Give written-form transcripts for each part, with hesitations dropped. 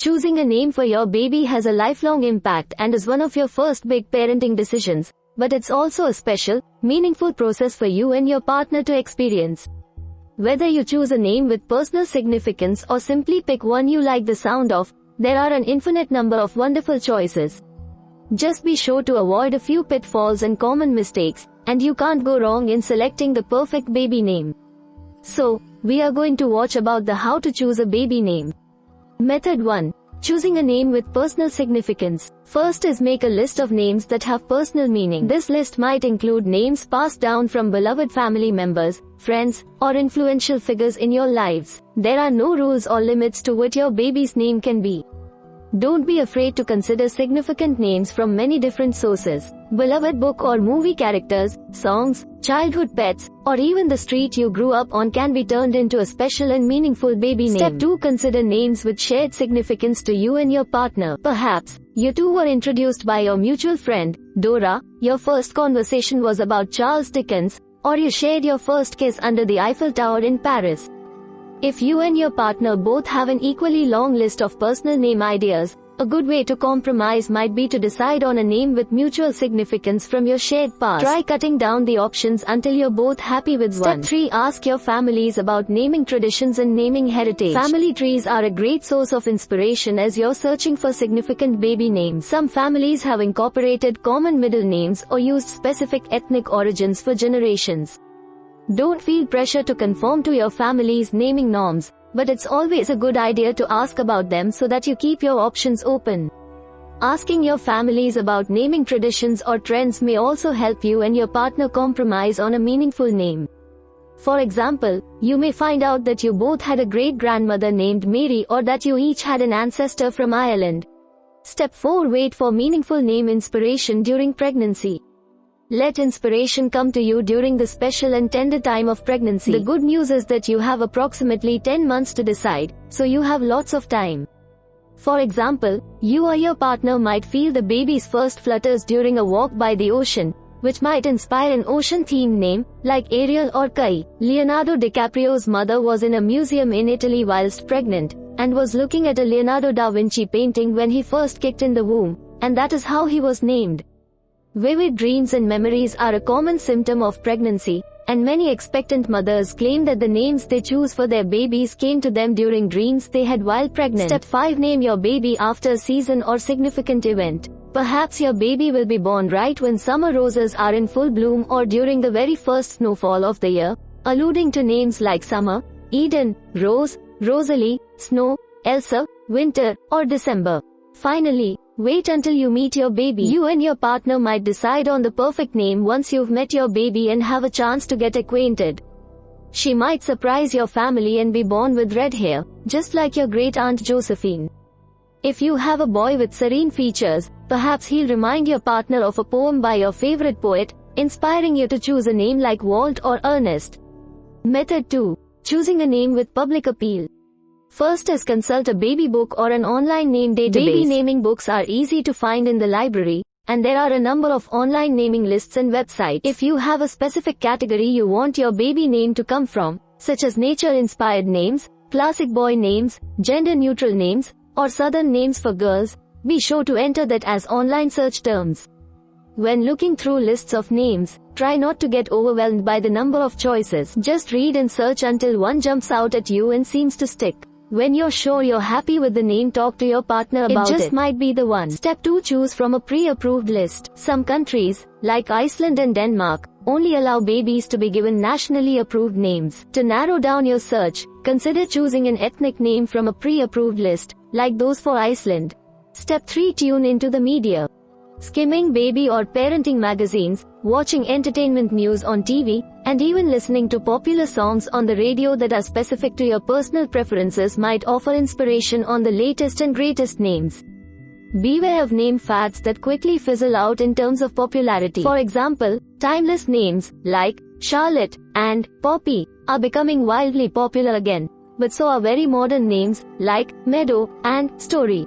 Choosing a name for your baby has a lifelong impact and is one of your first big parenting decisions, but it's also a special, meaningful process for you and your partner to experience. Whether you choose a name with personal significance or simply pick one you like the sound of, there are an infinite number of wonderful choices. Just be sure to avoid a few pitfalls and common mistakes, and you can't go wrong in selecting the perfect baby name. So, we are going to watch about the how to choose a baby name. Method 1. Choosing a name with personal significance. First is make a list of names that have personal meaning. This list might include names passed down from beloved family members, friends, or influential figures in your lives. There are no rules or limits to what your baby's name can be. Don't be afraid to consider significant names from many different sources. Beloved book or movie characters, songs, childhood pets, or even the street you grew up on can be turned into a special and meaningful baby name. Step 2. Consider names with shared significance to you and your partner. Perhaps, you two were introduced by your mutual friend, Dora, your first conversation was about Charles Dickens, or you shared your first kiss under the Eiffel Tower in Paris. If you and your partner both have an equally long list of personal name ideas, a good way to compromise might be to decide on a name with mutual significance from your shared past. Try cutting down the options until you're both happy with one. Step 3. Ask your families about naming traditions and naming heritage. Family trees are a great source of inspiration as you're searching for significant baby names. Some families have incorporated common middle names or used specific ethnic origins for generations. Don't feel pressure to conform to your family's naming norms, but it's always a good idea to ask about them so that you keep your options open. Asking your families about naming traditions or trends may also help you and your partner compromise on a meaningful name. For example, you may find out that you both had a great-grandmother named Mary or that you each had an ancestor from Ireland. Step 4. Wait for meaningful name inspiration during pregnancy. Let inspiration come to you during the special and tender time of pregnancy. The good news is that you have approximately 10 months to decide, so you have lots of time. For example, you or your partner might feel the baby's first flutters during a walk by the ocean, which might inspire an ocean-themed name, like Ariel or Kai. Leonardo DiCaprio's mother was in a museum in Italy whilst pregnant, and was looking at a Leonardo da Vinci painting when he first kicked in the womb, and that is how he was named. Vivid dreams and memories are a common symptom of pregnancy, and many expectant mothers claim that the names they choose for their babies came to them during dreams they had while pregnant. Step 5. Name your baby after a season or significant event. Perhaps your baby will be born right when summer roses are in full bloom or during the very first snowfall of the year, alluding to names like summer, Eden, Rose, Rosalie, Snow, Elsa, Winter, or December. Finally, wait until you meet your baby. You and your partner might decide on the perfect name once you've met your baby and have a chance to get acquainted. She might surprise your family and be born with red hair, just like your great-aunt Josephine. If you have a boy with serene features, perhaps he'll remind your partner of a poem by your favorite poet, inspiring you to choose a name like Walt or Ernest. Method 2. Choosing a name with public appeal. First is consult a baby book or an online name database. Baby naming books are easy to find in the library, and there are a number of online naming lists and websites. If you have a specific category you want your baby name to come from, such as nature-inspired names, classic boy names, gender-neutral names, or southern names for girls, be sure to enter that as online search terms. When looking through lists of names, try not to get overwhelmed by the number of choices. Just read and search until one jumps out at you and seems to stick. When you're sure you're happy with the name, talk to your partner about it. It just might be the one. Step 2. Choose from a pre-approved list. Some countries, like Iceland and Denmark, only allow babies to be given nationally approved names. To narrow down your search, consider choosing an ethnic name from a pre-approved list, like those for Iceland. Step 3. Tune into the media. Skimming baby or parenting magazines, watching entertainment news on TV, and even listening to popular songs on the radio that are specific to your personal preferences might offer inspiration on the latest and greatest names. Beware of name fads that quickly fizzle out in terms of popularity. For example, timeless names, like Charlotte and Poppy, are becoming wildly popular again, but so are very modern names, like Meadow and Story.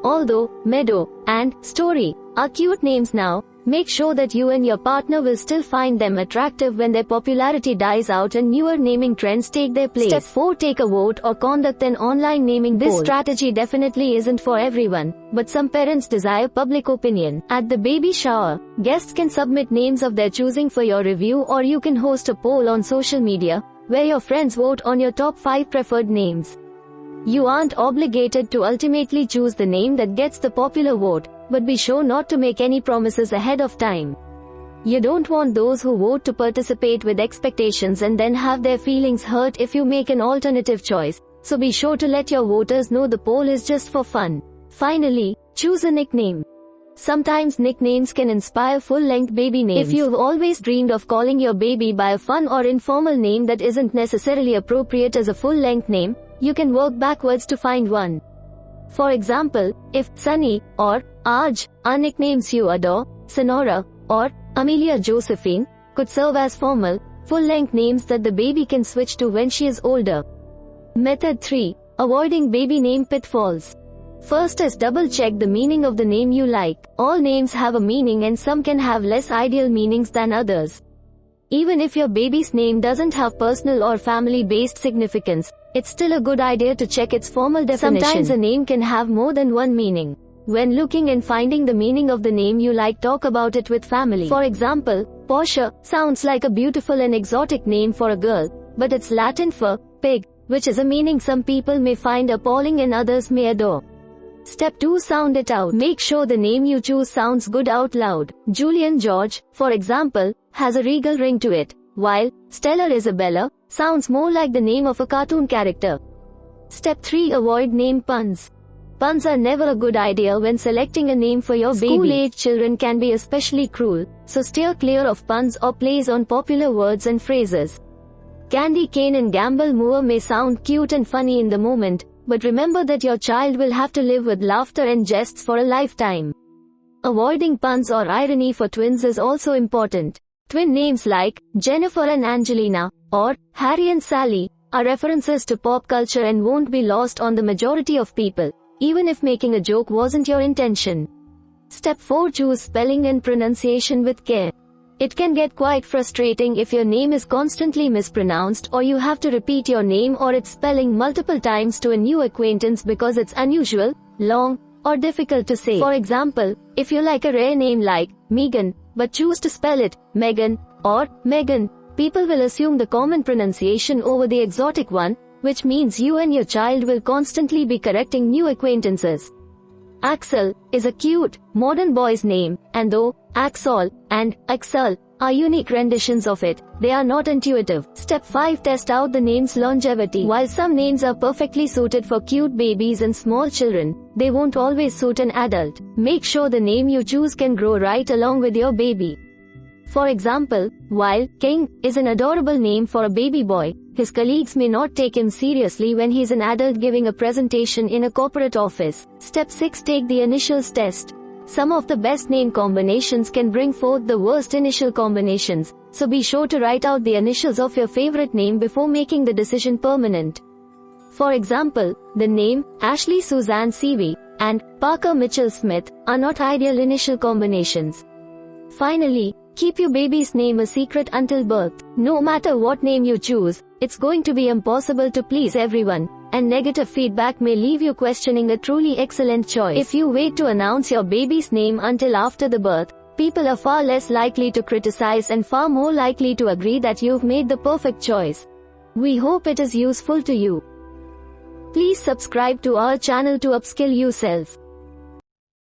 Although Meadow and Story are cute names now, Make sure that you and your partner will still find them attractive when their popularity dies out and newer naming trends take their place. Step 4. Take a vote or conduct an online naming poll. This strategy definitely isn't for everyone, but some parents desire public opinion. At the baby shower, guests can submit names of their choosing for your review, or you can host a poll on social media, where your friends vote on your top 5 preferred names. You aren't obligated to ultimately choose the name that gets the popular vote, but be sure not to make any promises ahead of time. You don't want those who vote to participate with expectations and then have their feelings hurt if you make an alternative choice, so be sure to let your voters know the poll is just for fun. Finally, choose a nickname. Sometimes nicknames can inspire full-length baby names. If you've always dreamed of calling your baby by a fun or informal name that isn't necessarily appropriate as a full-length name, you can work backwards to find one. For example, if Sunny or Aj are nicknames you adore, Sonora or Amelia Josephine could serve as formal, full-length names that the baby can switch to when she is older. Method 3. Avoiding baby name pitfalls. First is double-check the meaning of the name you like. All names have a meaning and some can have less ideal meanings than others. Even if your baby's name doesn't have personal or family-based significance, it's still a good idea to check its formal definition. Sometimes a name can have more than one meaning. When looking and finding the meaning of the name you like, talk about it with family. For example, Portia sounds like a beautiful and exotic name for a girl, but it's Latin for pig, which is a meaning some people may find appalling and others may adore. Step 2. Sound it out. Make sure the name you choose sounds good out loud. Julian George, for example, has a regal ring to it, while Stellar Isabella sounds more like the name of a cartoon character. Step 3. Avoid name puns. Puns are never a good idea when selecting a name for your baby. School-age children can be especially cruel, so steer clear of puns or plays on popular words and phrases. Candy cane and Gamble Moore may sound cute and funny in the moment, but remember that your child will have to live with laughter and jests for a lifetime. Avoiding puns or irony for twins is also important. Twin names like Jennifer and Angelina, or Harry and Sally, are references to pop culture and won't be lost on the majority of people, even if making a joke wasn't your intention. Step 4. Choose spelling and pronunciation with care. It can get quite frustrating if your name is constantly mispronounced, or you have to repeat your name or its spelling multiple times to a new acquaintance because it's unusual, long, or difficult to say. For example, if you like a rare name like Megan, but choose to spell it Megan or Megan, people will assume the common pronunciation over the exotic one, which means you and your child will constantly be correcting new acquaintances. Axel is a cute, modern boy's name, and though Axel and Axel are unique renditions of it, they are not intuitive. Step 5. Test out the name's longevity. While some names are perfectly suited for cute babies and small children, they won't always suit an adult. Make sure the name you choose can grow right along with your baby. For example, while King is an adorable name for a baby boy, his colleagues may not take him seriously when he's an adult giving a presentation in a corporate office. Step 6. Take the initials test. Some of the best name combinations can bring forth the worst initial combinations, so be sure to write out the initials of your favorite name before making the decision permanent. For example, the name Ashley Suzanne Seavey and Parker Mitchell Smith are not ideal initial combinations. Finally, keep your baby's name a secret until birth. No matter what name you choose, it's going to be impossible to please everyone, and negative feedback may leave you questioning a truly excellent choice. If you wait to announce your baby's name until after the birth, people are far less likely to criticize and far more likely to agree that you've made the perfect choice. We hope it is useful to you. Please subscribe to our channel to upskill yourself.